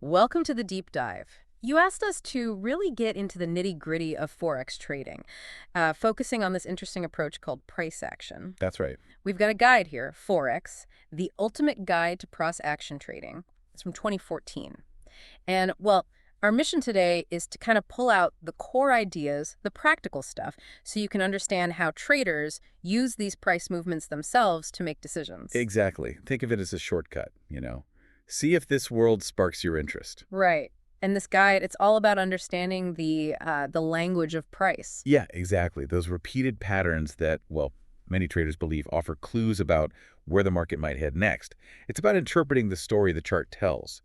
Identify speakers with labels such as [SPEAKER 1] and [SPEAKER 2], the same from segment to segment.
[SPEAKER 1] Welcome to the deep dive. You asked us to really get into the nitty-gritty of Forex trading, focusing on this interesting approach called price action.
[SPEAKER 2] That's right.
[SPEAKER 1] We've got a guide here, Forex, the ultimate guide to price action trading. It's from 2014. And, well, our mission today is to kind of pull out the core ideas, the practical stuff, so you can understand how traders use these price movements themselves to make decisions.
[SPEAKER 2] Exactly. Think of it as a shortcut. See if this world sparks your interest.
[SPEAKER 1] Right. And this guide, it's all about understanding the language of price.
[SPEAKER 2] Yeah, exactly. Those repeated patterns that, well, many traders believe offer clues about where the market might head next. It's about interpreting the story the chart tells,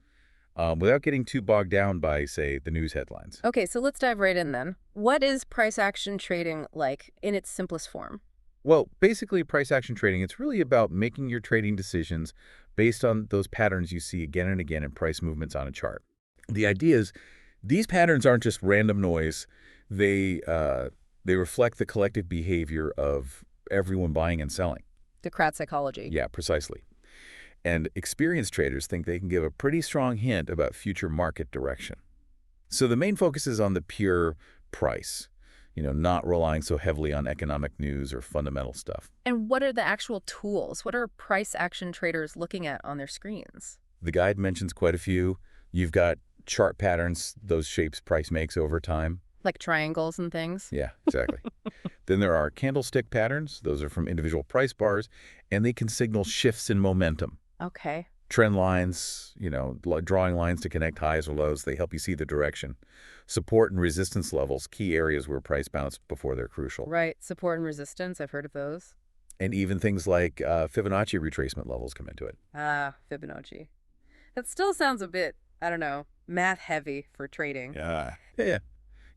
[SPEAKER 2] without getting too bogged down by, say, the news headlines.
[SPEAKER 1] Okay, so let's dive right in then. What is price action trading like in its simplest form?
[SPEAKER 2] Well, basically, price action trading, it's really about making your trading decisions based on those patterns you see again and again in price movements on a chart. The idea is these patterns aren't just random noise. They reflect the collective behavior of everyone buying and selling.
[SPEAKER 1] Democrat psychology.
[SPEAKER 2] Yeah, precisely. And experienced traders think they can give a pretty strong hint about future market direction. So the main focus is on the pure price, not relying so heavily on economic news or fundamental stuff.
[SPEAKER 1] And what are the actual tools? What are price action traders looking at on their screens?
[SPEAKER 2] The guide mentions quite a few. You've got chart patterns, those shapes price makes over time.
[SPEAKER 1] Like triangles and things?
[SPEAKER 2] Yeah, exactly. Then there are candlestick patterns. Those are from individual price bars, and they can signal shifts in momentum.
[SPEAKER 1] Okay.
[SPEAKER 2] Trend lines, drawing lines to connect highs or lows, they help you see the direction. Support and resistance levels, key areas where price bounce before they're crucial.
[SPEAKER 1] Right. Support and resistance. I've heard of those.
[SPEAKER 2] And even things like Fibonacci retracement levels come into it.
[SPEAKER 1] Ah, Fibonacci. That still sounds a bit, I don't know, math heavy for trading.
[SPEAKER 2] Yeah,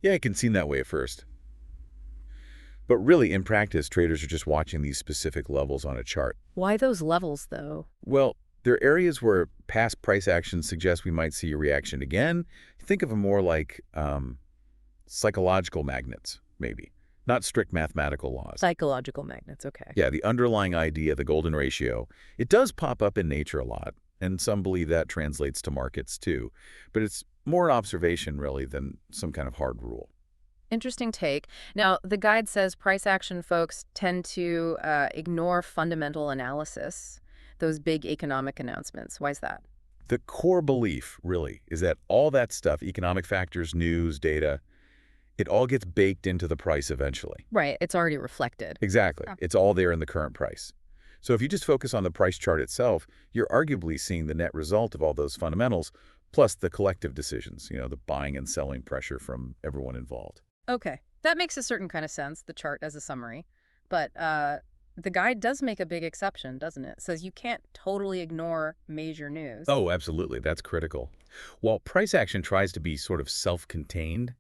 [SPEAKER 2] it can seem that way at first. But really, in practice, traders are just watching these specific levels on a chart.
[SPEAKER 1] Why those levels, though?
[SPEAKER 2] Well, there are areas where past price actions suggest we might see a reaction again. Think of them more like psychological magnets, maybe, not strict mathematical laws.
[SPEAKER 1] Psychological magnets, okay.
[SPEAKER 2] Yeah, the underlying idea, the golden ratio, it does pop up in nature a lot, and some believe that translates to markets too. But it's more an observation, really, than some kind of hard rule.
[SPEAKER 1] Interesting take. Now, the guide says price action folks tend to ignore fundamental analysis, those big economic announcements. Why is that?
[SPEAKER 2] The core belief, really, is that all that stuff, economic factors, news, data, it all gets baked into the price eventually.
[SPEAKER 1] Right. It's already reflected.
[SPEAKER 2] Exactly.
[SPEAKER 1] Huh.
[SPEAKER 2] It's all there in the current price. So if you just focus on the price chart itself, you're arguably seeing the net result of all those fundamentals, plus the collective decisions, the buying and selling pressure from everyone involved.
[SPEAKER 1] Okay. That makes a certain kind of sense, the chart as a summary. But the guide does make a big exception, doesn't it? It says you can't totally ignore major news.
[SPEAKER 2] Oh, absolutely. That's critical. While price action tries to be sort of self-contained,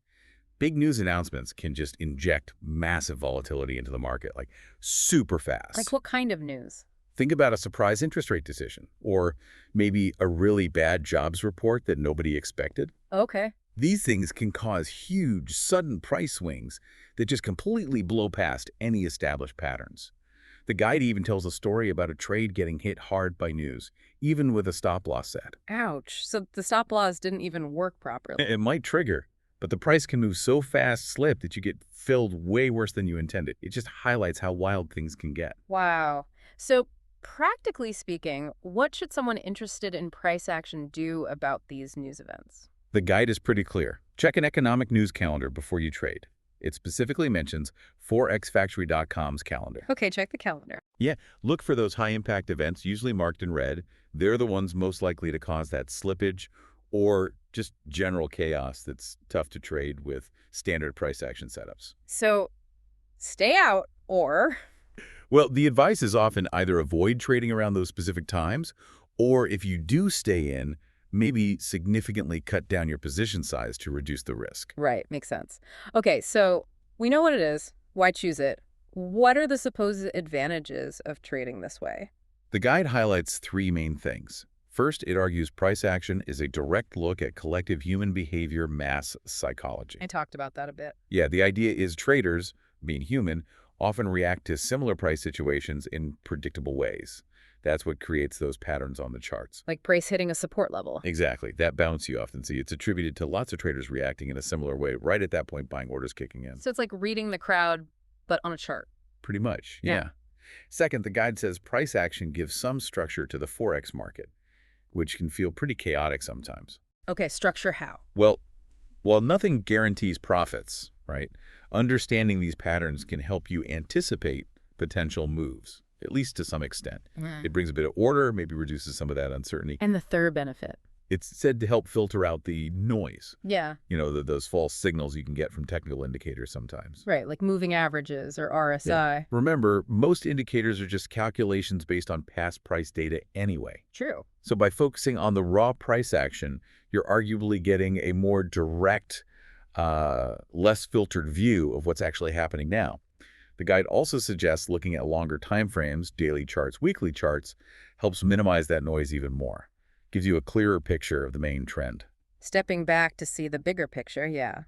[SPEAKER 2] big news announcements can just inject massive volatility into the market, like super fast.
[SPEAKER 1] Like what kind of news?
[SPEAKER 2] Think about a surprise interest rate decision, or maybe a really bad jobs report that nobody expected.
[SPEAKER 1] Okay.
[SPEAKER 2] These things can cause huge, sudden price swings that just completely blow past any established patterns. The guide even tells a story about a trade getting hit hard by news, even with a stop-loss set.
[SPEAKER 1] Ouch. So the stop loss didn't even work properly.
[SPEAKER 2] It might trigger, but the price can move so fast slip that you get filled way worse than you intended. It just highlights how wild things can get.
[SPEAKER 1] Wow. So practically speaking, what should someone interested in price action do about these news events?
[SPEAKER 2] The guide is pretty clear. Check an economic news calendar before you trade. It specifically mentions forexfactory.com's calendar.
[SPEAKER 1] Okay, check the calendar.
[SPEAKER 2] Yeah, look for those high-impact events, usually marked in red. They're the ones most likely to cause that slippage or just general chaos that's tough to trade with standard price action setups.
[SPEAKER 1] So stay out or...
[SPEAKER 2] Well, the advice is often either avoid trading around those specific times, or if you do stay in, maybe significantly cut down your position size to reduce the risk.
[SPEAKER 1] Right, makes sense. Okay, so we know what it is. Why choose it? What are the supposed advantages of trading this way?
[SPEAKER 2] The guide highlights three main things. First, it argues price action is a direct look at collective human behavior mass psychology.
[SPEAKER 1] I talked about that a bit.
[SPEAKER 2] Yeah, the idea is traders, being human, often react to similar price situations in predictable ways. That's what creates those patterns on the charts.
[SPEAKER 1] Like price hitting a support level.
[SPEAKER 2] Exactly. That bounce you often see. It's attributed to lots of traders reacting in a similar way right at that point, buying orders kicking in.
[SPEAKER 1] So it's like reading the crowd, but on a chart.
[SPEAKER 2] Pretty much,
[SPEAKER 1] Yeah.
[SPEAKER 2] yeah. Second, the guide says price action gives some structure to the Forex market, which can feel pretty chaotic sometimes.
[SPEAKER 1] Okay, structure how?
[SPEAKER 2] Well, while nothing guarantees profits, right, understanding these patterns can help you anticipate potential moves, at least to some extent. It brings a bit of order, maybe reduces some of that uncertainty.
[SPEAKER 1] And the third benefit.
[SPEAKER 2] It's said to help filter out the noise,
[SPEAKER 1] Yeah,
[SPEAKER 2] those false signals you can get from technical indicators sometimes.
[SPEAKER 1] right, like moving averages or RSI.
[SPEAKER 2] Remember, most indicators are just calculations based on past price data anyway.
[SPEAKER 1] True.
[SPEAKER 2] So by focusing on the raw price action, you're arguably getting a more direct, less filtered view of what's actually happening now. The guide also suggests looking at longer time frames, daily charts, weekly charts, helps minimize that noise even more. Gives you a clearer picture of the main trend.
[SPEAKER 1] Stepping back to see the bigger picture, yeah.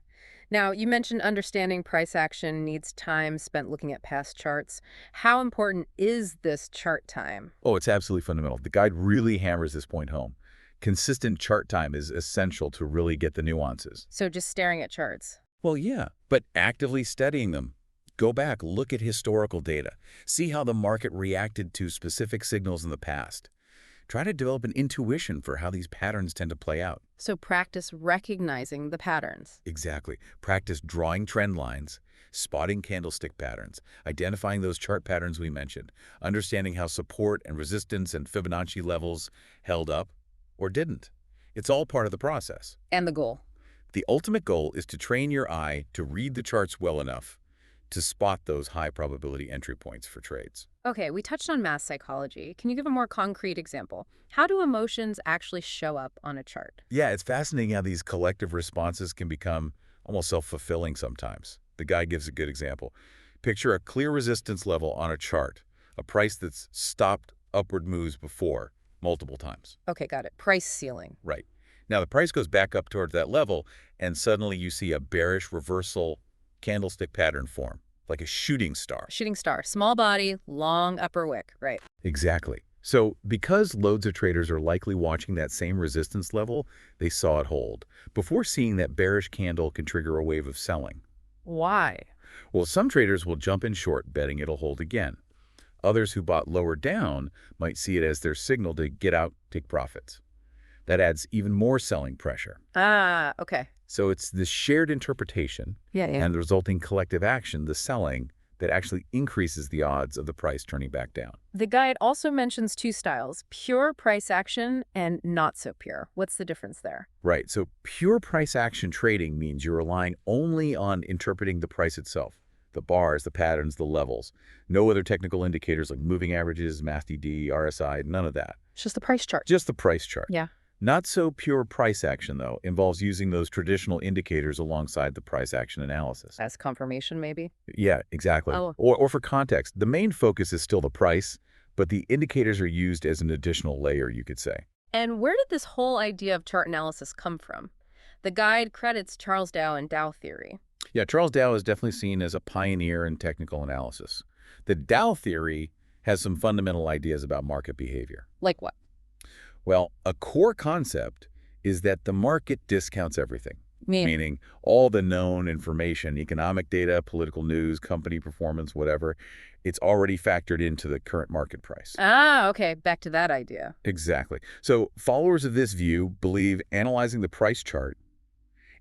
[SPEAKER 1] Now, you mentioned understanding price action needs time spent looking at past charts. How important is this chart time?
[SPEAKER 2] Oh, it's absolutely fundamental. The guide really hammers this point home. Consistent chart time is essential to really get the nuances.
[SPEAKER 1] So just staring at charts.
[SPEAKER 2] Well, yeah, but actively studying them. Go back, look at historical data. See how the market reacted to specific signals in the past. Try to develop an intuition for how these patterns tend to play out.
[SPEAKER 1] So practice recognizing the patterns.
[SPEAKER 2] Exactly. Practice drawing trend lines, spotting candlestick patterns, identifying those chart patterns we mentioned, understanding how support and resistance and Fibonacci levels held up or didn't. It's all part of the process.
[SPEAKER 1] And the goal.
[SPEAKER 2] The ultimate goal is to train your eye to read the charts well enough to spot those high probability entry points for trades.
[SPEAKER 1] Okay, we touched on mass psychology. Can you give a more concrete example? How do emotions actually show up on a chart?
[SPEAKER 2] Yeah, it's fascinating how these collective responses can become almost self-fulfilling sometimes. The guy gives a good example. Picture a clear resistance level on a chart, a price that's stopped upward moves before multiple times.
[SPEAKER 1] Okay, got it. Price ceiling.
[SPEAKER 2] Right. Now the price goes back up towards that level, and suddenly you see a bearish reversal candlestick pattern form, like a shooting star.
[SPEAKER 1] Shooting star. Small body, long upper wick. Right.
[SPEAKER 2] Exactly. So because loads of traders are likely watching that same resistance level, they saw it hold. Before seeing that bearish candle can trigger a wave of selling.
[SPEAKER 1] Why?
[SPEAKER 2] Well, some traders will jump in short, betting it'll hold again. Others who bought lower down might see it as their signal to get out, take profits. That adds even more selling pressure.
[SPEAKER 1] Ah, okay.
[SPEAKER 2] So it's this shared interpretation
[SPEAKER 1] Yeah.
[SPEAKER 2] and the resulting collective action, the selling, that actually increases the odds of the price turning back down.
[SPEAKER 1] The guide also mentions two styles, pure price action and not so pure. What's the difference there?
[SPEAKER 2] Right. So pure price action trading means you're relying only on interpreting the price itself, the bars, the patterns, the levels. No other technical indicators like moving averages, MACD, RSI, none of that.
[SPEAKER 1] It's just the price chart.
[SPEAKER 2] Just the price chart.
[SPEAKER 1] Yeah.
[SPEAKER 2] Not so pure price action, though, involves using those traditional indicators alongside the price action analysis.
[SPEAKER 1] As confirmation, maybe?
[SPEAKER 2] Yeah, exactly.
[SPEAKER 1] Oh.
[SPEAKER 2] Or for context, the main focus is still the price, but the indicators are used as an additional layer, you could say.
[SPEAKER 1] And where did this whole idea of chart analysis come from? The guide credits Charles Dow and Dow theory.
[SPEAKER 2] Yeah, Charles Dow is definitely seen as a pioneer in technical analysis. The Dow theory has some fundamental ideas about market behavior.
[SPEAKER 1] Like what?
[SPEAKER 2] Well, a core concept is that the market discounts everything,
[SPEAKER 1] Meaning?
[SPEAKER 2] meaning all the known information, economic data, political news, company performance, whatever, it's already factored into the current market price.
[SPEAKER 1] Ah, okay. Back to that idea.
[SPEAKER 2] Exactly. So followers of this view believe analyzing the price chart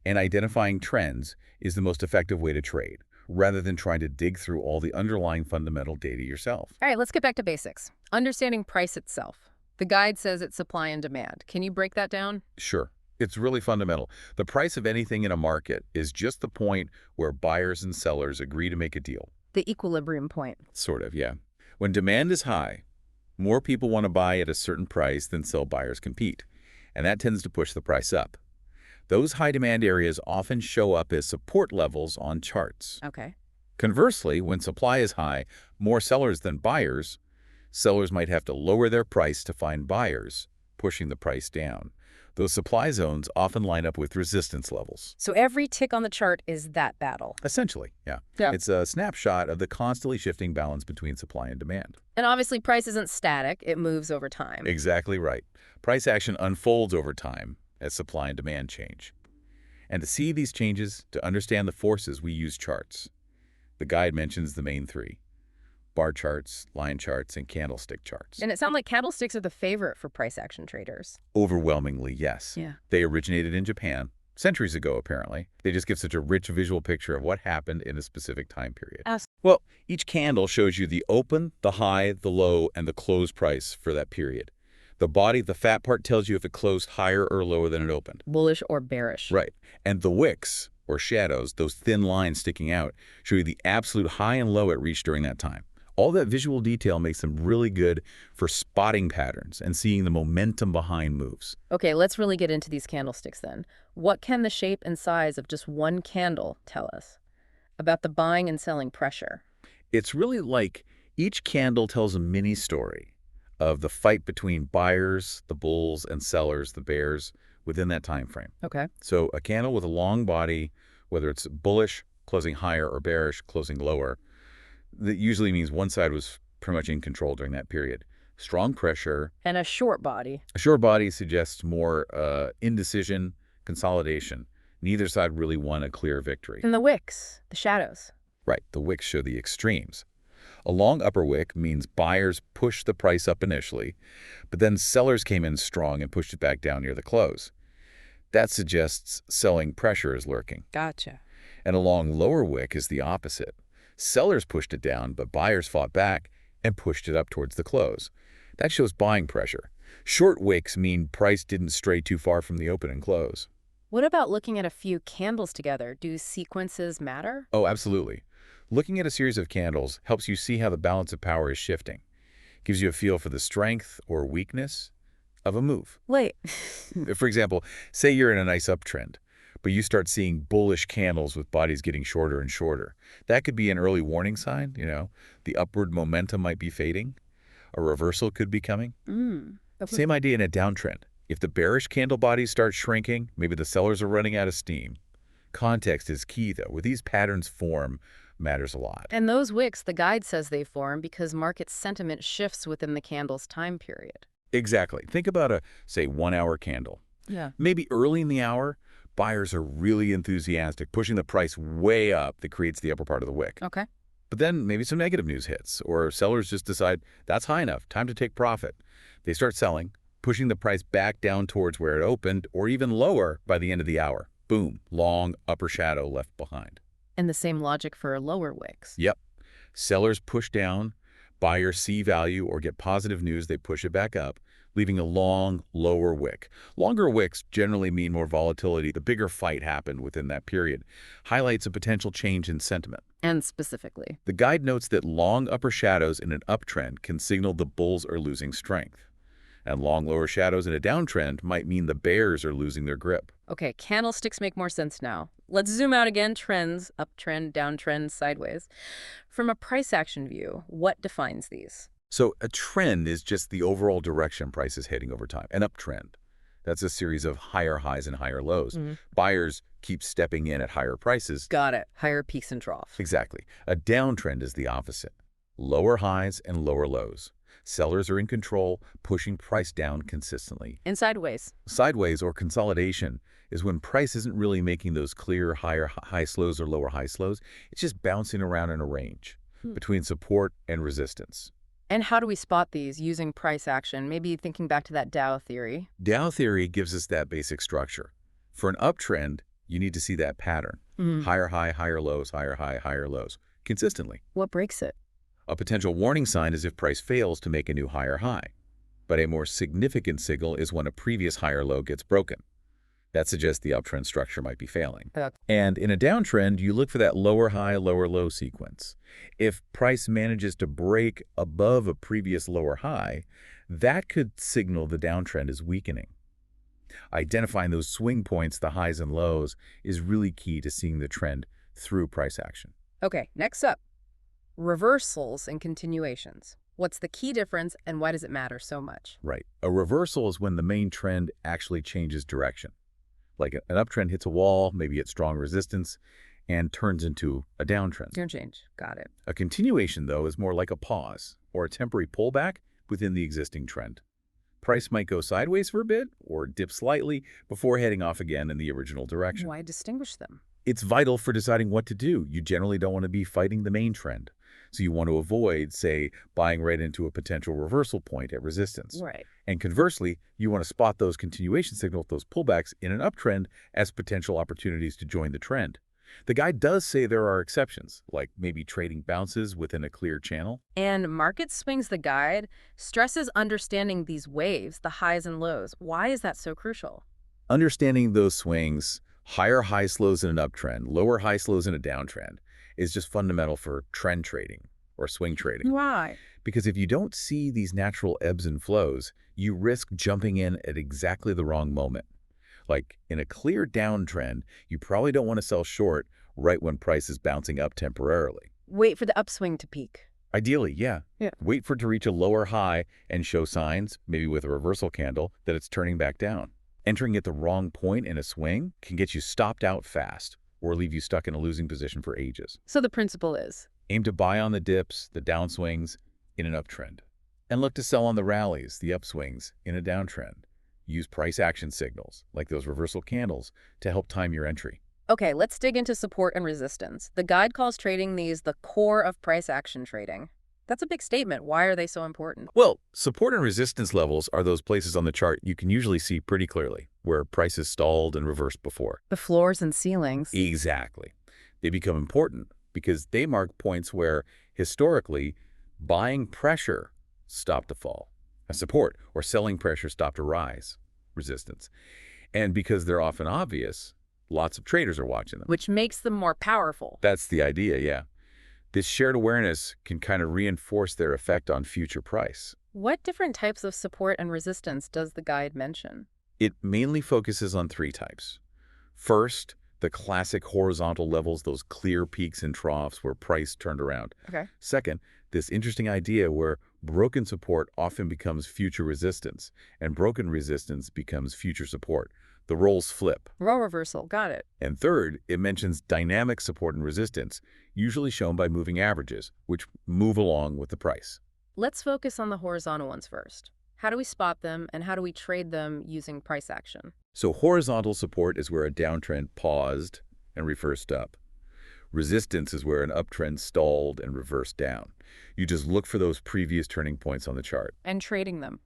[SPEAKER 2] and identifying trends is the most effective way to trade, rather than trying to dig through all the underlying fundamental data yourself.
[SPEAKER 1] All right, let's get back to basics. Understanding price itself. The guide says it's supply and demand. Can you break that down?
[SPEAKER 2] Sure. It's really fundamental. The price of anything in a market is just the point where buyers and sellers agree to make a deal.
[SPEAKER 1] The equilibrium point.
[SPEAKER 2] Sort of, yeah. When demand is high, more people want to buy at a certain price than sell buyers compete, and that tends to push the price up. Those high demand areas often show up as support levels on charts.
[SPEAKER 1] Okay.
[SPEAKER 2] Conversely, when supply is high, more sellers than buyers, sellers might have to lower their price to find buyers, pushing the price down. Those supply zones often line up with resistance levels.
[SPEAKER 1] So every tick on the chart is that battle.
[SPEAKER 2] Essentially, yeah.
[SPEAKER 1] Yeah.
[SPEAKER 2] It's a snapshot of the constantly shifting balance between supply and demand.
[SPEAKER 1] And obviously price isn't static, it moves over time.
[SPEAKER 2] Exactly right. Price action unfolds over time as supply and demand change. And to see these changes, to understand the forces, we use charts. The guide mentions the main three: bar charts, line charts, and candlestick charts.
[SPEAKER 1] And it sounds like candlesticks are the favorite for price action traders.
[SPEAKER 2] Overwhelmingly, yes.
[SPEAKER 1] Yeah.
[SPEAKER 2] They originated in Japan centuries ago, apparently. They just give such a rich visual picture of what happened in a specific time period. Well, each candle shows you the open, the high, the low, and the close price for that period. The body, the fat part, tells you if it closed higher or lower than it opened.
[SPEAKER 1] Bullish or bearish.
[SPEAKER 2] Right. And the wicks, or shadows, those thin lines sticking out, show you the absolute high and low it reached during that time. All that visual detail makes them really good for spotting patterns and seeing the momentum behind moves.
[SPEAKER 1] Okay, let's really get into these candlesticks then. What can the shape and size of just one candle tell us about the buying and selling pressure?
[SPEAKER 2] It's really like each candle tells a mini story of the fight between buyers, the bulls, and sellers, the bears, within that time frame.
[SPEAKER 1] Okay.
[SPEAKER 2] So a candle with a long body, whether it's bullish, closing higher, or bearish, closing lower, that usually means one side was pretty much in control during that period. Strong pressure.
[SPEAKER 1] And a short body.
[SPEAKER 2] A short body suggests more indecision, consolidation. Neither side really won a clear victory.
[SPEAKER 1] And the wicks, the shadows.
[SPEAKER 2] Right, the wicks show the extremes. A long upper wick means buyers pushed the price up initially, but then sellers came in strong and pushed it back down near the close. That suggests selling pressure is lurking.
[SPEAKER 1] Gotcha.
[SPEAKER 2] And a long lower wick is the opposite. Sellers pushed it down, but buyers fought back and pushed it up towards the close. That shows buying pressure. Short wicks mean price didn't stray too far from the open and close.
[SPEAKER 1] What about looking at a few candles together? Do sequences matter?
[SPEAKER 2] Oh, absolutely. Looking at a series of candles helps you see how the balance of power is shifting. Gives you a feel for the strength or weakness of a move.
[SPEAKER 1] Wait.
[SPEAKER 2] For example, say you're in a nice uptrend, but you start seeing bullish candles with bodies getting shorter and shorter. That could be an early warning sign, the upward momentum might be fading. A reversal could be coming. Same idea in a downtrend. If the bearish candle bodies start shrinking, maybe the sellers are running out of steam. Context is key, though. Where these patterns form matters a lot.
[SPEAKER 1] And those wicks, the guide says they form because market sentiment shifts within the candle's time period.
[SPEAKER 2] Exactly. Think about a, say, 1-hour candle.
[SPEAKER 1] Yeah.
[SPEAKER 2] Maybe early in the hour, buyers are really enthusiastic, pushing the price way up that creates the upper part of the wick.
[SPEAKER 1] Okay.
[SPEAKER 2] But then maybe some negative news hits, or sellers just decide that's high enough, time to take profit. They start selling, pushing the price back down towards where it opened, or even lower by the end of the hour. Boom, long upper shadow left behind.
[SPEAKER 1] And the same logic for lower wicks.
[SPEAKER 2] Yep. Sellers push down, buyers see value or get positive news, they push it back up, leaving a long, lower wick. Longer wicks generally mean more volatility. The bigger fight happened within that period. Highlights a potential change in sentiment.
[SPEAKER 1] And specifically.
[SPEAKER 2] The guide notes that long upper shadows in an uptrend can signal the bulls are losing strength. And long lower shadows in a downtrend might mean the bears are losing their grip.
[SPEAKER 1] Okay, candlesticks make more sense now. Let's zoom out again. Trends, uptrend, downtrend, sideways. From a price action view, what defines these?
[SPEAKER 2] So a trend is just the overall direction price is heading over time. An uptrend, that's a series of higher highs and higher lows. Buyers keep stepping in at higher prices.
[SPEAKER 1] Got it. Higher peaks and troughs.
[SPEAKER 2] Exactly. A downtrend is the opposite. Lower highs and lower lows. Sellers are in control, pushing price down consistently.
[SPEAKER 1] And sideways.
[SPEAKER 2] Sideways, or consolidation, is when price isn't really making those clear higher high slows or lower high slows. It's just bouncing around in a range between support and resistance.
[SPEAKER 1] And how do we spot these using price action? Maybe thinking back to that Dow theory.
[SPEAKER 2] Dow theory gives us that basic structure. For an uptrend, you need to see that pattern. Higher high, higher lows, higher high, higher lows, consistently.
[SPEAKER 1] What breaks it?
[SPEAKER 2] A potential warning sign is if price fails to make a new higher high. But a more significant signal is when a previous higher low gets broken. That suggests the uptrend structure might be failing. And in a downtrend, you look for that lower high, lower low sequence. If price manages to break above a previous lower high, that could signal the downtrend is weakening. Identifying those swing points, the highs and lows, is really key to seeing the trend through price action.
[SPEAKER 1] Okay, next up. Reversals and continuations. What's the key difference, and why does it matter so much?
[SPEAKER 2] Right. A reversal is when the main trend actually changes direction. Like an uptrend hits a wall, maybe at strong resistance, and turns into a downtrend.
[SPEAKER 1] Gonna change. Got it.
[SPEAKER 2] A continuation, though, is more like a pause or a temporary pullback within the existing trend. Price might go sideways for a bit or dip slightly before heading off again in the original direction.
[SPEAKER 1] Why distinguish them?
[SPEAKER 2] It's vital for deciding what to do. You generally don't want to be fighting the main trend. So you want to avoid, say, buying right into a potential reversal point at resistance.
[SPEAKER 1] Right.
[SPEAKER 2] And conversely, you want to spot those continuation signals, those pullbacks in an uptrend as potential opportunities to join the trend. The guide does say there are exceptions, like maybe trading bounces within a clear channel.
[SPEAKER 1] And Market Swings, the guide, stresses understanding these waves, the highs and lows. Why is that so crucial?
[SPEAKER 2] Understanding those swings, higher highs lows in an uptrend, lower highs lows in a downtrend, is just fundamental for trend trading or swing trading.
[SPEAKER 1] Why?
[SPEAKER 2] Because if you don't see these natural ebbs and flows, you risk jumping in at exactly the wrong moment. Like in a clear downtrend, you probably don't want to sell short right when price is bouncing up temporarily.
[SPEAKER 1] Wait for the upswing to peak.
[SPEAKER 2] Ideally, yeah.
[SPEAKER 1] Yeah.
[SPEAKER 2] Wait for it to reach a lower high and show signs, maybe with a reversal candle, that it's turning back down. Entering at the wrong point in a swing can get you stopped out fast or leave you stuck in a losing position for ages.
[SPEAKER 1] So the principle is?
[SPEAKER 2] Aim to buy on the dips, the downswings, in an uptrend. And look to sell on the rallies, the upswings, in a downtrend. Use price action signals, like those reversal candles, to help time your entry.
[SPEAKER 1] Okay, let's dig into support and resistance. The guide calls trading these the core of price action trading. That's a big statement. Why are they so important?
[SPEAKER 2] Well, support and resistance levels are those places on the chart you can usually see pretty clearly, where prices stalled and reversed before.
[SPEAKER 1] The floors and ceilings.
[SPEAKER 2] Exactly. They become important because they mark points where, historically, buying pressure stopped to fall. A support, or selling pressure stopped to rise, resistance. And because they're often obvious, lots of traders are watching them.
[SPEAKER 1] Which makes them more powerful.
[SPEAKER 2] That's the idea, yeah. This shared awareness can kind of reinforce their effect on future price.
[SPEAKER 1] What different types of support and resistance does the guide mention?
[SPEAKER 2] It mainly focuses on three types. First, the classic horizontal levels, those clear peaks and troughs where price turned around.
[SPEAKER 1] Okay.
[SPEAKER 2] Second, this interesting idea where broken support often becomes future resistance, and broken resistance becomes future support. The roles flip.
[SPEAKER 1] Role reversal. Got it.
[SPEAKER 2] And third, it mentions dynamic support and resistance, usually shown by moving averages, which move along with the price.
[SPEAKER 1] Let's focus on the horizontal ones first. How do we spot them, and how do we trade them using price action?
[SPEAKER 2] So horizontal support is where a downtrend paused and reversed up. Resistance is where an uptrend stalled and reversed down. You just look for those previous turning points on the chart.
[SPEAKER 1] And trading them.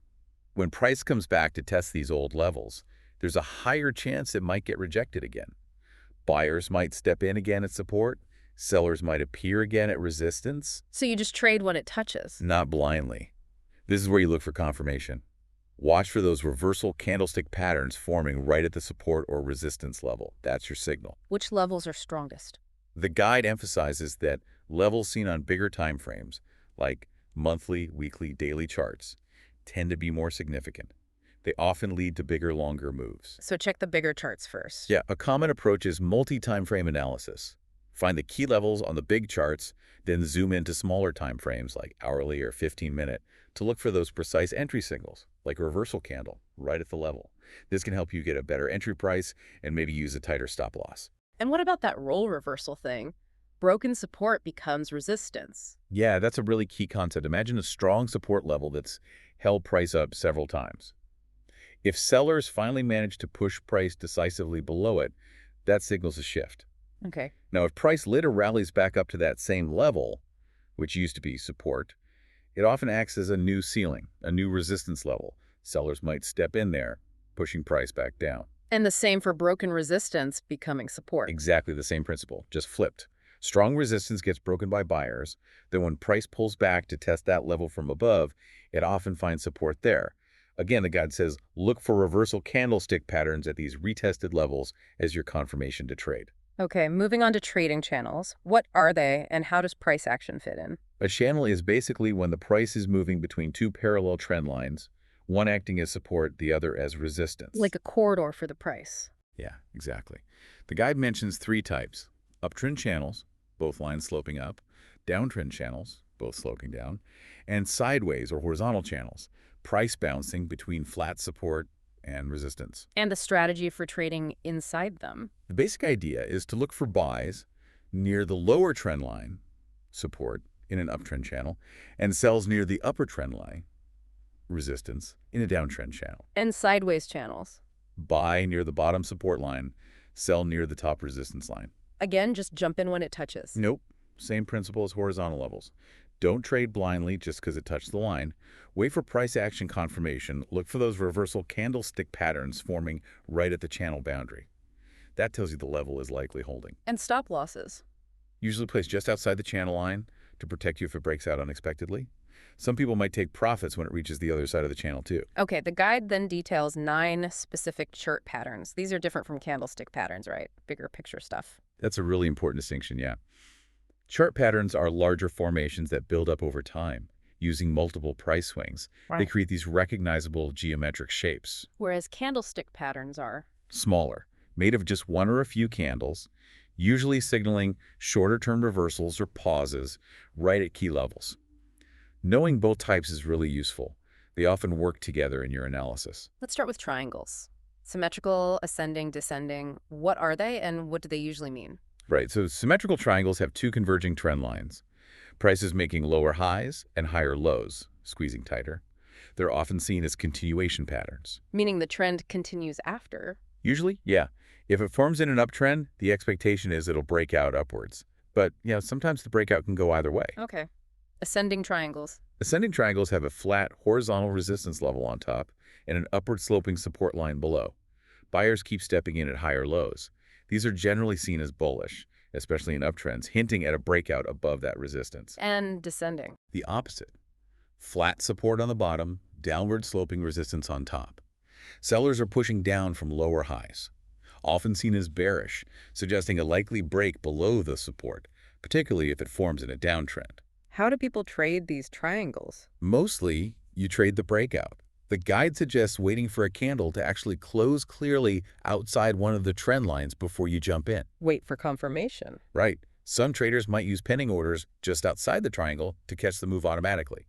[SPEAKER 2] When price comes back to test these old levels, there's a higher chance it might get rejected again. Buyers might step in again at support. Sellers might appear again at resistance.
[SPEAKER 1] So you just trade when it touches.
[SPEAKER 2] Not blindly. This is where you look for confirmation. Watch for those reversal candlestick patterns forming right at the support or resistance level. That's your signal.
[SPEAKER 1] Which levels are strongest?
[SPEAKER 2] The guide emphasizes that levels seen on bigger time frames, like monthly, weekly, daily charts, tend to be more significant. They often lead to bigger, longer moves.
[SPEAKER 1] So check the bigger charts first.
[SPEAKER 2] Yeah, a common approach is multi-time frame analysis. Find the key levels on the big charts, then zoom into smaller time frames like hourly or 15-minute to look for those precise entry signals, like a reversal candle, right at the level. This can help you get a better entry price and maybe use a tighter stop loss.
[SPEAKER 1] And what about that role reversal thing? Broken support becomes resistance.
[SPEAKER 2] Yeah, that's a really key concept. Imagine a strong support level that's held price up several times. If sellers finally manage to push price decisively below it, that signals a shift.
[SPEAKER 1] Okay.
[SPEAKER 2] Now, if price later rallies back up to that same level, which used to be support, it often acts as a new ceiling, a new resistance level. Sellers might step in there, pushing price back down.
[SPEAKER 1] And the same for broken resistance becoming support.
[SPEAKER 2] Exactly the same principle, just flipped. Strong resistance gets broken by buyers. Then when price pulls back to test that level from above, it often finds support there. Again, the guide says, look for reversal candlestick patterns at these retested levels as your confirmation to trade.
[SPEAKER 1] Okay, moving on to trading channels. What are they, and how does price action fit in?
[SPEAKER 2] A channel is basically when the price is moving between two parallel trend lines, one acting as support, the other as resistance.
[SPEAKER 1] Like a corridor for the price.
[SPEAKER 2] Yeah, exactly. The guide mentions three types: uptrend channels, both lines sloping up; downtrend channels, both sloping down, and sideways or horizontal channels, price bouncing between flat support and resistance.
[SPEAKER 1] And the strategy for trading inside them.
[SPEAKER 2] The basic idea is to look for buys near the lower trend line, support, in an uptrend channel, and sells near the upper trend line, resistance, in a downtrend channel.
[SPEAKER 1] And sideways channels.
[SPEAKER 2] Buy near the bottom support line, sell near the top resistance line.
[SPEAKER 1] Again, just jump in when it touches.
[SPEAKER 2] Nope. Same principle as horizontal levels. Don't trade blindly just because it touched the line. Wait for price action confirmation. Look for those reversal candlestick patterns forming right at the channel boundary. That tells you the level is likely holding.
[SPEAKER 1] And stop losses.
[SPEAKER 2] Usually placed just outside the channel line to protect you if it breaks out unexpectedly. Some people might take profits when it reaches the other side of the channel too.
[SPEAKER 1] Okay, the guide then details 9 specific chart patterns. These are different from candlestick patterns, right? Bigger picture stuff.
[SPEAKER 2] That's a really important distinction, yeah. Chart patterns are larger formations that build up over time, using multiple price swings.
[SPEAKER 1] Right.
[SPEAKER 2] They create these recognizable geometric shapes.
[SPEAKER 1] Whereas candlestick patterns are
[SPEAKER 2] Smaller, made of just one or a few candles, usually signaling shorter-term reversals or pauses right at key levels. Knowing both types is really useful. They often work together in your analysis.
[SPEAKER 1] Let's start with triangles. Symmetrical, ascending, descending. What are they and what do they usually mean?
[SPEAKER 2] Right, so symmetrical triangles have two converging trend lines. Prices making lower highs and higher lows, squeezing tighter. They're often seen as continuation patterns.
[SPEAKER 1] Meaning the trend continues after.
[SPEAKER 2] Usually, yeah. If it forms in an uptrend, the expectation is it'll break out upwards. But, yeah, sometimes the breakout can go either way.
[SPEAKER 1] Okay. Ascending triangles.
[SPEAKER 2] Ascending triangles have a flat horizontal resistance level on top and an upward sloping support line below. Buyers keep stepping in at higher lows. These are generally seen as bullish, especially in uptrends, hinting at a breakout above that resistance.
[SPEAKER 1] And descending.
[SPEAKER 2] The opposite. Flat support on the bottom, downward sloping resistance on top. Sellers are pushing down from lower highs, often seen as bearish, suggesting a likely break below the support, particularly if it forms in a downtrend.
[SPEAKER 1] How do people trade these triangles?
[SPEAKER 2] Mostly, you trade the breakout. The guide suggests waiting for a candle to actually close clearly outside one of the trend lines before you jump in.
[SPEAKER 1] Wait for confirmation.
[SPEAKER 2] Right. Some traders might use pending orders just outside the triangle to catch the move automatically.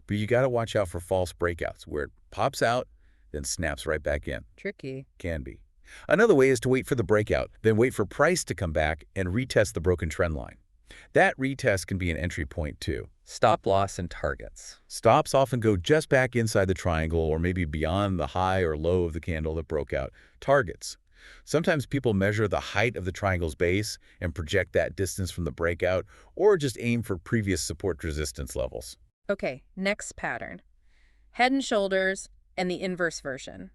[SPEAKER 2] But you got to watch out for false breakouts where it pops out, then snaps right back in.
[SPEAKER 1] Tricky.
[SPEAKER 2] Can be. Another way is to wait for the breakout, then wait for price to come back and retest the broken trend line. That retest can be an entry point too.
[SPEAKER 1] Stop loss and targets.
[SPEAKER 2] Stops often go just back inside the triangle or maybe beyond the high or low of the candle that broke out. Targets. Sometimes people measure the height of the triangle's base and project that distance from the breakout or just aim for previous support resistance levels.
[SPEAKER 1] Okay, next pattern. Head and shoulders and the inverse version.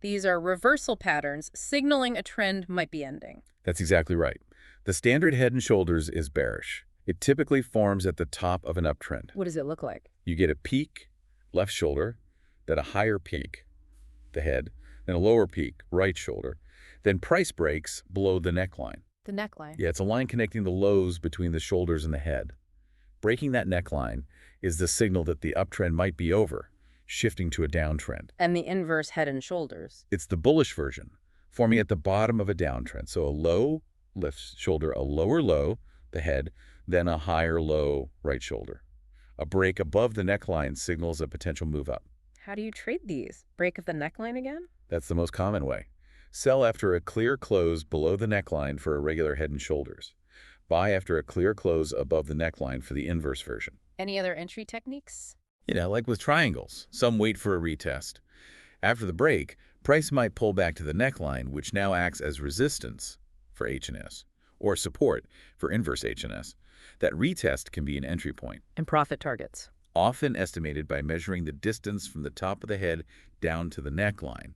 [SPEAKER 1] These are reversal patterns signaling a trend might be ending.
[SPEAKER 2] That's exactly right. The standard head and shoulders is bearish. It typically forms at the top of an uptrend.
[SPEAKER 1] What does it look like?
[SPEAKER 2] You get a peak, left shoulder, then a higher peak, the head, then a lower peak, right shoulder, then price breaks below the neckline.
[SPEAKER 1] The neckline.
[SPEAKER 2] Yeah, it's a line connecting the lows between the shoulders and the head. Breaking that neckline is the signal that the uptrend might be over, shifting to a downtrend.
[SPEAKER 1] And the inverse head and shoulders.
[SPEAKER 2] It's the bullish version, forming at the bottom of a downtrend. So a low left shoulder, a lower low, the head, then a higher low, right shoulder. A break above the neckline signals a potential move up.
[SPEAKER 1] How do you trade these? Break of the neckline again?
[SPEAKER 2] That's the most common way. Sell after a clear close below the neckline for a regular head and shoulders. Buy after a clear close above the neckline for the inverse version.
[SPEAKER 1] Any other entry techniques?
[SPEAKER 2] Like with triangles, some wait for a retest. After the break, price might pull back to the neckline, which now acts as resistance for H&S, or support for inverse H&S. That retest can be an entry point.
[SPEAKER 1] And profit targets.
[SPEAKER 2] Often estimated by measuring the distance from the top of the head down to the neckline,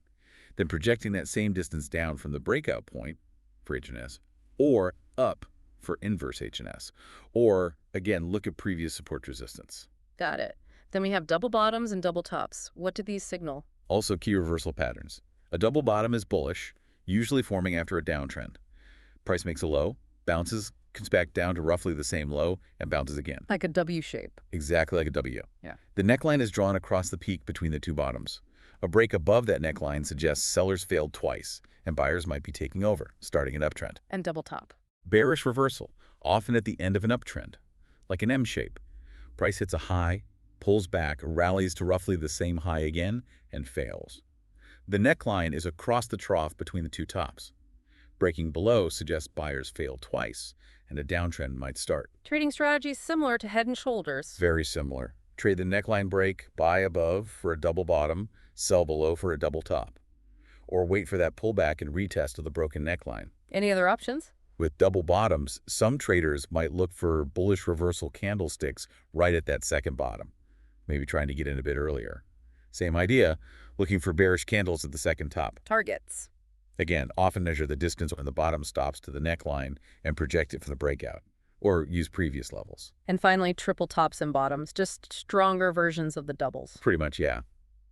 [SPEAKER 2] then projecting that same distance down from the breakout point for H&S, or up for inverse H&S, or, again, look at previous support resistance.
[SPEAKER 1] Got it. Then we have double bottoms and double tops. What do these signal?
[SPEAKER 2] Also key reversal patterns. A double bottom is bullish, usually forming after a downtrend. Price makes a low, bounces, comes back down to roughly the same low, and bounces again.
[SPEAKER 1] Like a W shape.
[SPEAKER 2] Exactly like a W.
[SPEAKER 1] Yeah.
[SPEAKER 2] The neckline is drawn across the peak between the two bottoms. A break above that neckline suggests sellers failed twice, and buyers might be taking over, starting an uptrend.
[SPEAKER 1] And double top.
[SPEAKER 2] Bearish reversal, often at the end of an uptrend, like an M shape. Price hits a high, pulls back, rallies to roughly the same high again, and fails. The neckline is across the trough between the two tops. Breaking below suggests buyers failed twice, and a downtrend might start.
[SPEAKER 1] Trading strategies similar to head and shoulders.
[SPEAKER 2] Very similar. Trade the neckline break, buy above for a double bottom, sell below for a double top. Or wait for that pullback and retest of the broken neckline.
[SPEAKER 1] Any other options?
[SPEAKER 2] With double bottoms, some traders might look for bullish reversal candlesticks right at that second bottom, maybe trying to get in a bit earlier. Same idea, looking for bearish candles at the second top.
[SPEAKER 1] Targets.
[SPEAKER 2] Again, often measure the distance when the bottom stops to the neckline and project it for the breakout, or use previous levels.
[SPEAKER 1] And finally, triple tops and bottoms, just stronger versions of the doubles.
[SPEAKER 2] Pretty much, yeah.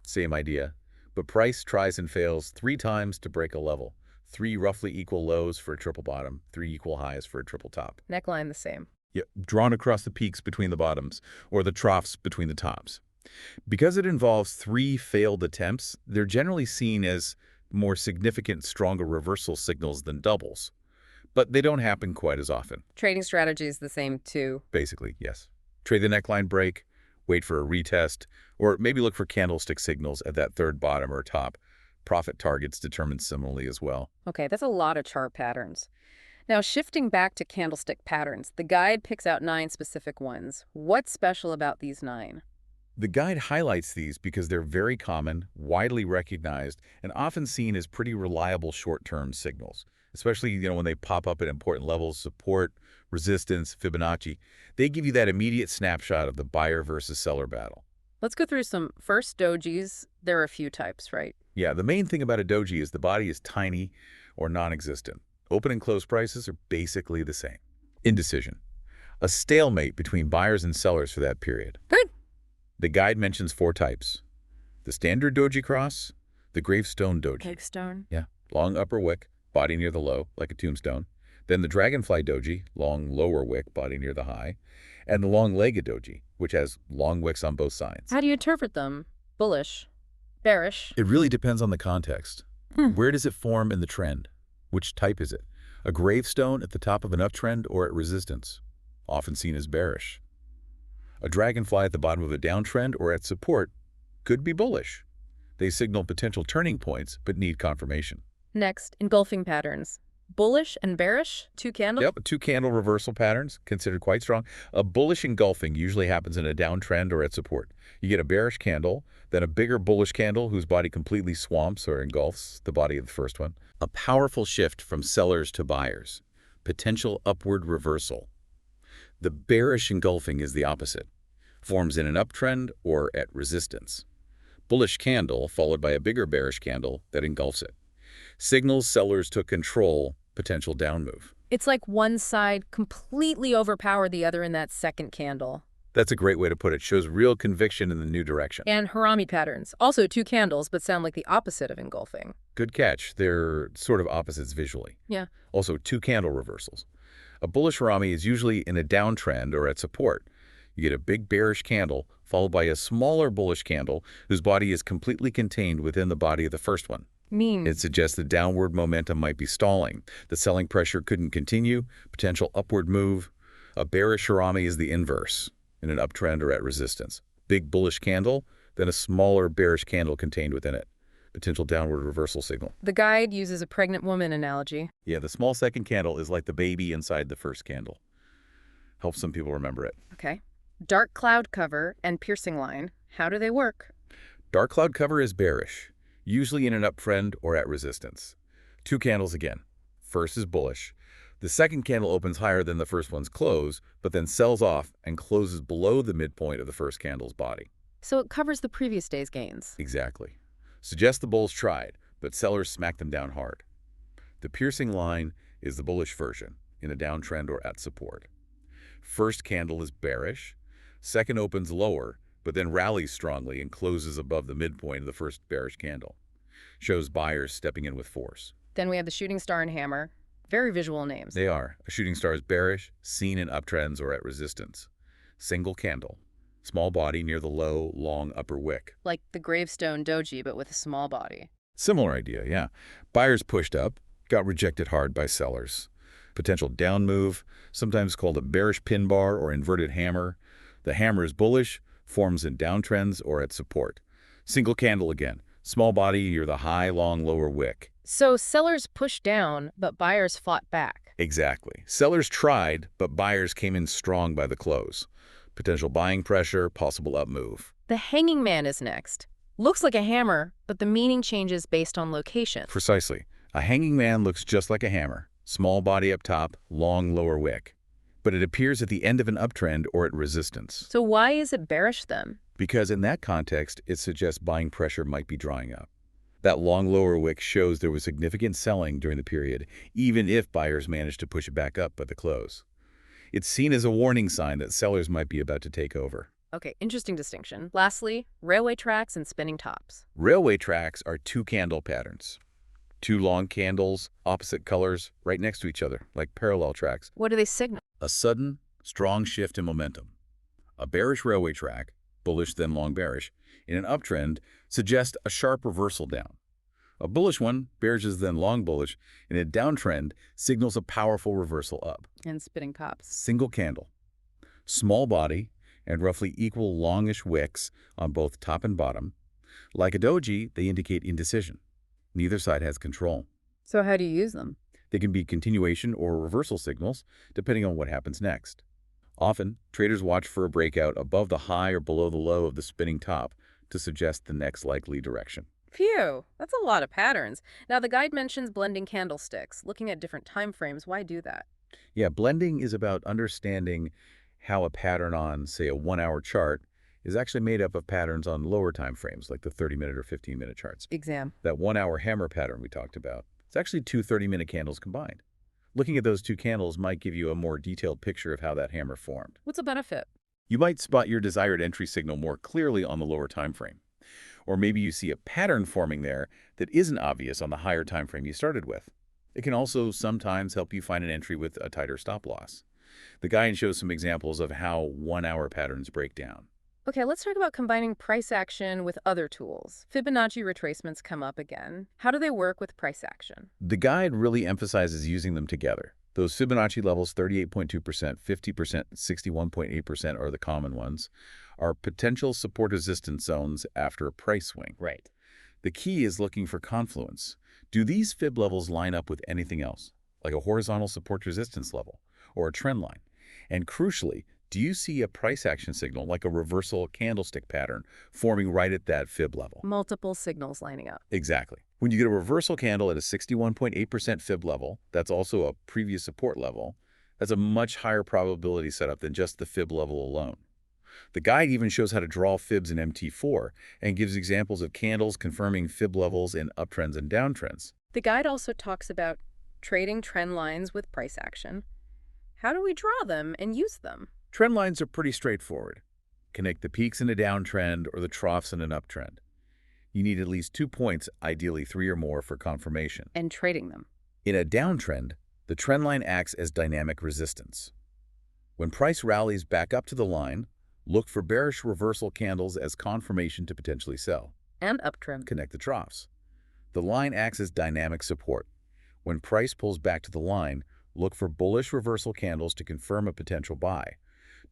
[SPEAKER 2] Same idea. But price tries and fails 3 times to break a level. 3 roughly equal lows for a triple bottom, 3 equal highs for a triple top.
[SPEAKER 1] Neckline the same.
[SPEAKER 2] Yep, drawn across the peaks between the bottoms, or the troughs between the tops. Because it involves 3 failed attempts, they're generally seen as more significant, stronger reversal signals than doubles. But they don't happen quite as often.
[SPEAKER 1] Trading strategy is the same too.
[SPEAKER 2] Basically, yes. Trade the neckline break, wait for a retest, or maybe look for candlestick signals at that third bottom or top. Profit targets determined similarly as well.
[SPEAKER 1] Okay, that's a lot of chart patterns. Now, shifting back to candlestick patterns, the guide picks out 9 specific ones. What's special about these 9?
[SPEAKER 2] The guide highlights these because they're very common, widely recognized, and often seen as pretty reliable short-term signals, especially when they pop up at important levels, support, resistance, Fibonacci. They give you that immediate snapshot of the buyer versus seller battle.
[SPEAKER 1] Let's go through some. First, dojis. There are a few types, right?
[SPEAKER 2] Yeah, the main thing about a doji is the body is tiny or non-existent. Open and close prices are basically the same. Indecision. A stalemate between buyers and sellers for that period.
[SPEAKER 1] Good.
[SPEAKER 2] The guide mentions 4 types. The standard doji cross, the gravestone doji.
[SPEAKER 1] Gravestone.
[SPEAKER 2] Yeah, long upper wick, body near the low, like a tombstone. Then the dragonfly doji, long lower wick, body near the high. And the long-legged doji, which has long wicks on both sides.
[SPEAKER 1] How do you interpret them? Bullish? Bearish?
[SPEAKER 2] It really depends on the context. Where does it form in the trend? Which type is it? A gravestone at the top of an uptrend or at resistance? Often seen as bearish. A dragonfly at the bottom of a downtrend or at support could be bullish. They signal potential turning points, but need confirmation.
[SPEAKER 1] Next, engulfing patterns. Bullish and bearish? 2 candles?
[SPEAKER 2] Yep, 2 candle reversal patterns, considered quite strong. A bullish engulfing usually happens in a downtrend or at support. You get a bearish candle, then a bigger bullish candle whose body completely swamps or engulfs the body of the first one. A powerful shift from sellers to buyers. Potential upward reversal. The bearish engulfing is the opposite. Forms in an uptrend or at resistance. Bullish candle followed by a bigger bearish candle that engulfs it. Signals sellers took control, potential down move.
[SPEAKER 1] It's like one side completely overpowered the other in that second candle.
[SPEAKER 2] That's a great way to put it. Shows real conviction in the new direction.
[SPEAKER 1] And harami patterns. Also 2 candles, but sound like the opposite of engulfing.
[SPEAKER 2] Good catch. They're sort of opposites visually.
[SPEAKER 1] Yeah.
[SPEAKER 2] Also 2 candle reversals. A bullish harami is usually in a downtrend or at support. You get a big bearish candle followed by a smaller bullish candle whose body is completely contained within the body of the first one. It suggests the downward momentum might be stalling. The selling pressure couldn't continue. Potential upward move. A bearish harami is the inverse, in an uptrend or at resistance. Big bullish candle, then a smaller bearish candle contained within it. Potential downward reversal signal.
[SPEAKER 1] The guide uses a pregnant woman analogy.
[SPEAKER 2] Yeah, the small second candle is like the baby inside the first candle. Helps some people remember it.
[SPEAKER 1] Okay. Dark cloud cover and piercing line. How do they work?
[SPEAKER 2] Dark cloud cover is bearish, usually in an uptrend or at resistance. 2 candles again. First is bullish. The second candle opens higher than the first one's close, but then sells off and closes below the midpoint of the first candle's body.
[SPEAKER 1] So it covers the previous day's gains.
[SPEAKER 2] Exactly. Suggests the bulls tried, but sellers smacked them down hard. The piercing line is the bullish version, in a downtrend or at support. First candle is bearish. Second opens lower, but then rallies strongly and closes above the midpoint of the first bearish candle. Shows buyers stepping in with force.
[SPEAKER 1] Then we have the shooting star and hammer. Very visual names.
[SPEAKER 2] They are. A shooting star is bearish, seen in uptrends or at resistance. Single candle. Small body near the low, long upper wick.
[SPEAKER 1] Like the gravestone doji, but with a small body.
[SPEAKER 2] Similar idea, yeah. Buyers pushed up, got rejected hard by sellers. Potential down move, sometimes called a bearish pin bar or inverted hammer. The hammer is bullish, forms in downtrends or at support. Single candle again. Small body, you're the high, long, lower wick.
[SPEAKER 1] So sellers pushed down, but buyers fought back.
[SPEAKER 2] Exactly. Sellers tried, but buyers came in strong by the close. Potential buying pressure, possible up move.
[SPEAKER 1] The hanging man is next. Looks like a hammer, but the meaning changes based on location.
[SPEAKER 2] Precisely. A hanging man looks just like a hammer. Small body up top, long lower wick. But it appears at the end of an uptrend or at resistance.
[SPEAKER 1] So why is it bearish then?
[SPEAKER 2] Because in that context, it suggests buying pressure might be drying up. That long lower wick shows there was significant selling during the period, even if buyers managed to push it back up at the close. It's seen as a warning sign that sellers might be about to take over.
[SPEAKER 1] Okay, interesting distinction. Lastly, railway tracks and spinning tops.
[SPEAKER 2] Railway tracks are two candle patterns. Two long candles, opposite colors, right next to each other, like parallel tracks.
[SPEAKER 1] What do they signal?
[SPEAKER 2] A sudden, strong shift in momentum. A bearish railway track, bullish then long bearish, in an uptrend suggests a sharp reversal down. A bullish one, bearish then long bullish, in a downtrend signals a powerful reversal up.
[SPEAKER 1] And spinning tops.
[SPEAKER 2] Single candle. Small body and roughly equal longish wicks on both top and bottom. Like a doji, they indicate indecision. Neither side has control.
[SPEAKER 1] So how do you use them?
[SPEAKER 2] They can be continuation or reversal signals, depending on what happens next. Often, traders watch for a breakout above the high or below the low of the spinning top to suggest the next likely direction.
[SPEAKER 1] Phew, that's a lot of patterns. Now, the guide mentions blending candlesticks, looking at different time frames. Why do that?
[SPEAKER 2] Yeah, blending is about understanding how a pattern on, say, a 1-hour chart is actually made up of patterns on lower time frames, like the 30-minute or 15-minute charts.
[SPEAKER 1] Exam.
[SPEAKER 2] That 1-hour hammer pattern we talked about, it's actually two 30-minute candles combined. Looking at those two candles might give you a more detailed picture of how that hammer formed.
[SPEAKER 1] What's the benefit?
[SPEAKER 2] You might spot your desired entry signal more clearly on the lower time frame. Or maybe you see a pattern forming there that isn't obvious on the higher time frame you started with. It can also sometimes help you find an entry with a tighter stop loss. The guide shows some examples of how 1-hour patterns break down.
[SPEAKER 1] Okay, let's talk about combining price action with other tools. Fibonacci retracements come up again. How do they work with price action?
[SPEAKER 2] The guide really emphasizes using them together. Those Fibonacci levels, 38.2%, 50%, 61.8% are the common ones, are potential support resistance zones after a price swing.
[SPEAKER 1] Right.
[SPEAKER 2] The key is looking for confluence. Do these fib levels line up with anything else, like a horizontal support resistance level or a trend line? And crucially, do you see a price action signal, like a reversal candlestick pattern, forming right at that fib level?
[SPEAKER 1] Multiple signals lining up.
[SPEAKER 2] Exactly. When you get a reversal candle at a 61.8% fib level, that's also a previous support level, that's a much higher probability setup than just the fib level alone. The guide even shows how to draw fibs in MT4 and gives examples of candles confirming fib levels in uptrends and downtrends.
[SPEAKER 1] The guide also talks about trading trend lines with price action. How do we draw them and use them?
[SPEAKER 2] Trend lines are pretty straightforward. Connect the peaks in a downtrend or the troughs in an uptrend. You need at least 2 points, ideally 3 or more, for confirmation.
[SPEAKER 1] And trading them.
[SPEAKER 2] In a downtrend, the trend line acts as dynamic resistance. When price rallies back up to the line, look for bearish reversal candles as confirmation to potentially sell.
[SPEAKER 1] And uptrend.
[SPEAKER 2] Connect the troughs. The line acts as dynamic support. When price pulls back to the line, look for bullish reversal candles to confirm a potential buy.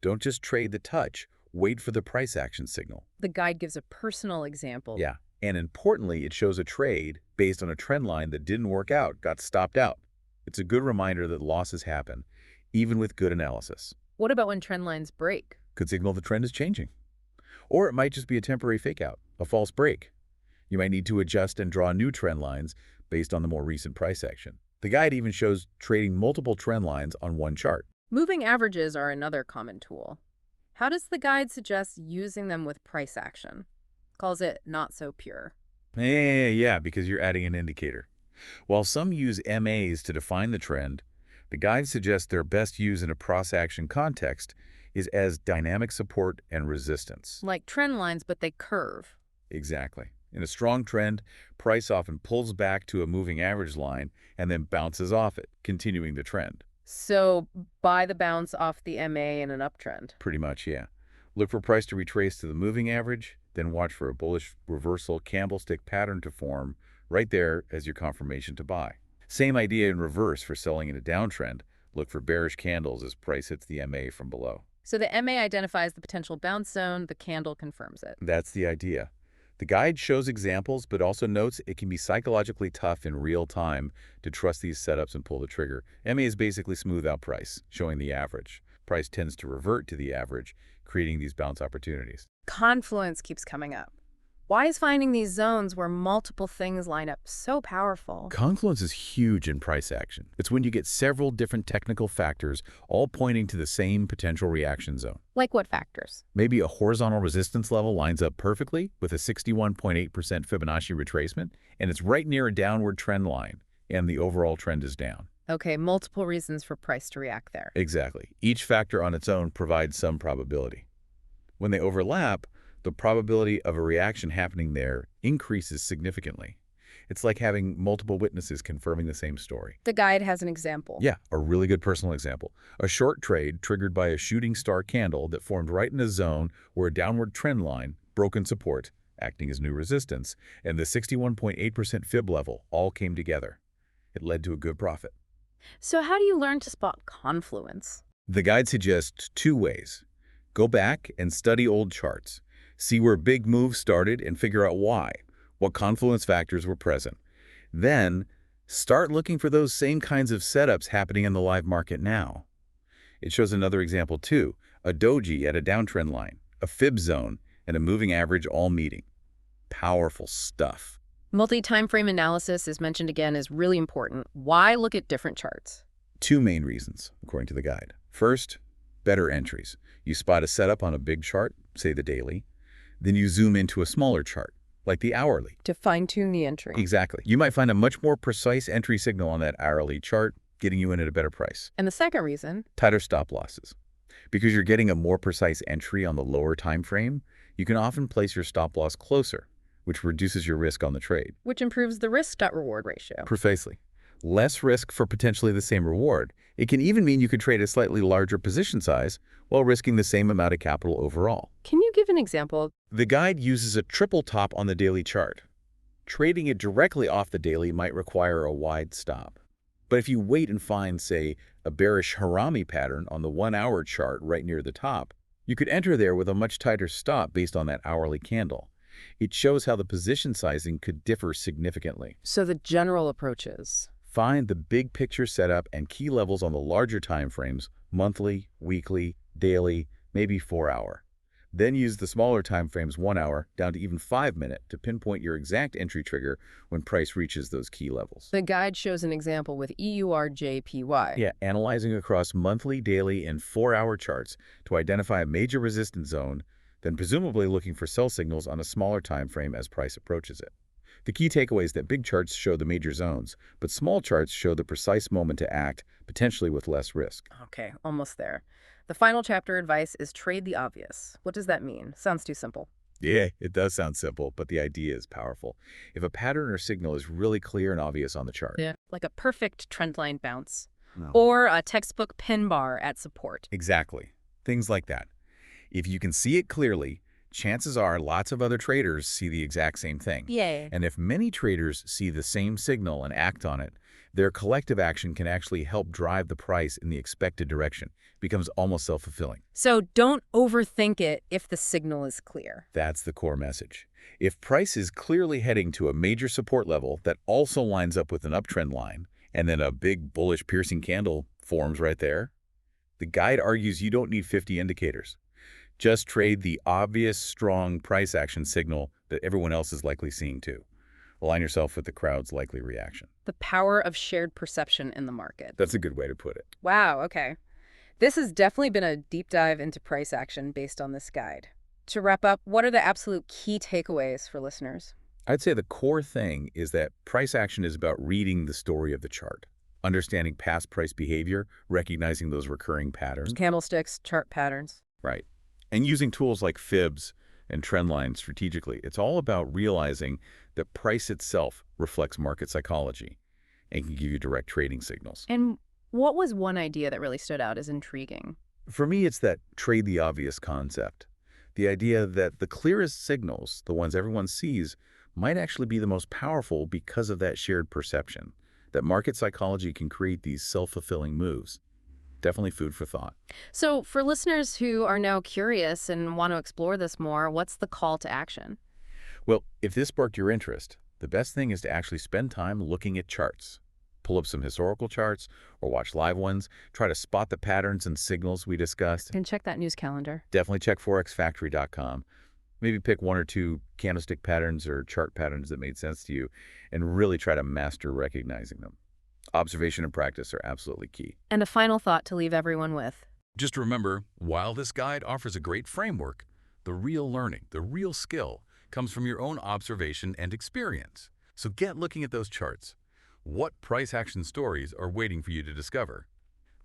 [SPEAKER 2] Don't just trade the touch, wait for the price action signal.
[SPEAKER 1] The guide gives a personal example.
[SPEAKER 2] Yeah, and importantly, it shows a trade based on a trend line that didn't work out, got stopped out. It's a good reminder that losses happen, even with good analysis.
[SPEAKER 1] What about when trend lines break?
[SPEAKER 2] Could signal the trend is changing. Or it might just be a temporary fake out, a false break. You might need to adjust and draw new trend lines based on the more recent price action. The guide even shows trading multiple trend lines on one chart.
[SPEAKER 1] Moving averages are another common tool. How does the guide suggest using them with price action? Calls it not so pure.
[SPEAKER 2] Yeah, because you're adding an indicator. While some use MAs to define the trend, the guide suggests their best use in a cross-action context is as dynamic support and resistance.
[SPEAKER 1] Like trend lines, but they curve.
[SPEAKER 2] Exactly. In a strong trend, price often pulls back to a moving average line and then bounces off it, continuing the trend.
[SPEAKER 1] So buy the bounce off the MA in an uptrend.
[SPEAKER 2] Pretty much, yeah. Look for price to retrace to the moving average, then watch for a bullish reversal candlestick pattern to form right there as your confirmation to buy. Same idea in reverse for selling in a downtrend. Look for bearish candles as price hits the MA from below.
[SPEAKER 1] So the MA identifies the potential bounce zone, the candle confirms it.
[SPEAKER 2] That's the idea. The guide shows examples, but also notes it can be psychologically tough in real time to trust these setups and pull the trigger. MA is basically smooth out price, showing the average. Price tends to revert to the average, creating these bounce opportunities.
[SPEAKER 1] Confluence keeps coming up. Why is finding these zones where multiple things line up so powerful?
[SPEAKER 2] Confluence is huge in price action. It's when you get several different technical factors all pointing to the same potential reaction zone.
[SPEAKER 1] Like what factors?
[SPEAKER 2] Maybe a horizontal resistance level lines up perfectly with a 61.8% Fibonacci retracement, and it's right near a downward trend line, and the overall trend is down.
[SPEAKER 1] Okay, multiple reasons for price to react there.
[SPEAKER 2] Exactly. Each factor on its own provides some probability. When they overlap, the probability of a reaction happening there increases significantly. It's like having multiple witnesses confirming the same story.
[SPEAKER 1] The guide has an example.
[SPEAKER 2] Yeah, a really good personal example. A short trade triggered by a shooting star candle that formed right in a zone where a downward trend line, broken support, acting as new resistance, and the 61.8% fib level all came together. It led to a good profit.
[SPEAKER 1] So how do you learn to spot confluence?
[SPEAKER 2] The guide suggests two ways. Go back and study old charts. See where big moves started and figure out why, what confluence factors were present. Then, start looking for those same kinds of setups happening in the live market now. It shows another example too, a doji at a downtrend line, a fib zone, and a moving average all meeting. Powerful stuff.
[SPEAKER 1] Multi-time frame analysis is mentioned again is really important. Why look at different charts?
[SPEAKER 2] Two main reasons, according to the guide. First, better entries. You spot a setup on a big chart, say the daily, then you zoom into a smaller chart, like the hourly.
[SPEAKER 1] To fine-tune the entry.
[SPEAKER 2] Exactly. You might find a much more precise entry signal on that hourly chart, getting you in at a better price.
[SPEAKER 1] And the second reason?
[SPEAKER 2] Tighter stop losses. Because you're getting a more precise entry on the lower time frame, you can often place your stop loss closer, which reduces your risk on the trade.
[SPEAKER 1] Which improves the risk-reward ratio.
[SPEAKER 2] Precisely. Less risk for potentially the same reward. It can even mean you could trade a slightly larger position size while risking the same amount of capital overall.
[SPEAKER 1] Can you give an example?
[SPEAKER 2] The guide uses a triple top on the daily chart. Trading it directly off the daily might require a wide stop. But if you wait and find, say, a bearish harami pattern on the 1 hour chart right near the top, you could enter there with a much tighter stop based on that hourly candle. It shows how the position sizing could differ significantly.
[SPEAKER 1] So the general approach is?
[SPEAKER 2] Find the big picture setup and key levels on the larger time frames, monthly, weekly, daily, maybe 4 hour. Then use the smaller time frames 1 hour down to even 5 minute to pinpoint your exact entry trigger when price reaches those key levels.
[SPEAKER 1] The guide shows an example with EURJPY.
[SPEAKER 2] Yeah, analyzing across monthly, daily, and 4 hour charts to identify a major resistance zone, then presumably looking for sell signals on a smaller time frame as price approaches it. The key takeaway is that big charts show the major zones, but small charts show the precise moment to act, potentially with less risk.
[SPEAKER 1] Okay, almost there. The final chapter advice is trade the obvious. What does that mean? Sounds too simple.
[SPEAKER 2] Yeah, it does sound simple, but the idea is powerful. If a pattern or signal is really clear and obvious on the chart.
[SPEAKER 1] Yeah. Like a perfect trendline bounce.
[SPEAKER 2] No.
[SPEAKER 1] Or a textbook pin bar at support.
[SPEAKER 2] Exactly. Things like that. If you can see it clearly, chances are lots of other traders see the exact same thing.
[SPEAKER 1] Yay.
[SPEAKER 2] And if many traders see the same signal and act on it, their collective action can actually help drive the price in the expected direction. It becomes almost self-fulfilling.
[SPEAKER 1] So don't overthink it if the signal is clear.
[SPEAKER 2] That's the core message. If price is clearly heading to a major support level that also lines up with an uptrend line, and then a big bullish piercing candle forms right there, the guide argues you don't need 50 indicators. Just trade the obvious, strong price action signal that everyone else is likely seeing too. Align yourself with the crowd's likely reaction.
[SPEAKER 1] The power of shared perception in the market.
[SPEAKER 2] That's a good way to put it.
[SPEAKER 1] Wow, okay. This has definitely been a deep dive into price action based on this guide. To wrap up, what are the absolute key takeaways for listeners?
[SPEAKER 2] I'd say the core thing is that price action is about reading the story of the chart, understanding past price behavior, recognizing those recurring patterns.
[SPEAKER 1] Candlesticks, chart patterns.
[SPEAKER 2] Right. And using tools like fibs and trend lines strategically. It's all about realizing that price itself reflects market psychology and can give you direct trading signals.
[SPEAKER 1] And what was one idea that really stood out as intriguing?
[SPEAKER 2] For me, it's that trade the obvious concept. The idea that the clearest signals, the ones everyone sees, might actually be the most powerful because of that shared perception, that market psychology can create these self-fulfilling moves. Definitely food for thought.
[SPEAKER 1] So for listeners who are now curious and want to explore this more, what's the call to action?
[SPEAKER 2] Well, if this sparked your interest, the best thing is to actually spend time looking at charts. Pull up some historical charts or watch live ones. Try to spot the patterns and signals we discussed.
[SPEAKER 1] And check that news calendar.
[SPEAKER 2] Definitely check forexfactory.com. Maybe pick one or two candlestick patterns or chart patterns that made sense to you and really try to master recognizing them. Observation and practice are absolutely key.
[SPEAKER 1] And a final thought to leave everyone with.
[SPEAKER 3] Just remember, while this guide offers a great framework, the real learning, the real skill, comes from your own observation and experience. So get looking at those charts. What price action stories are waiting for you to discover?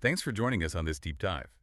[SPEAKER 3] Thanks for joining us on this deep dive.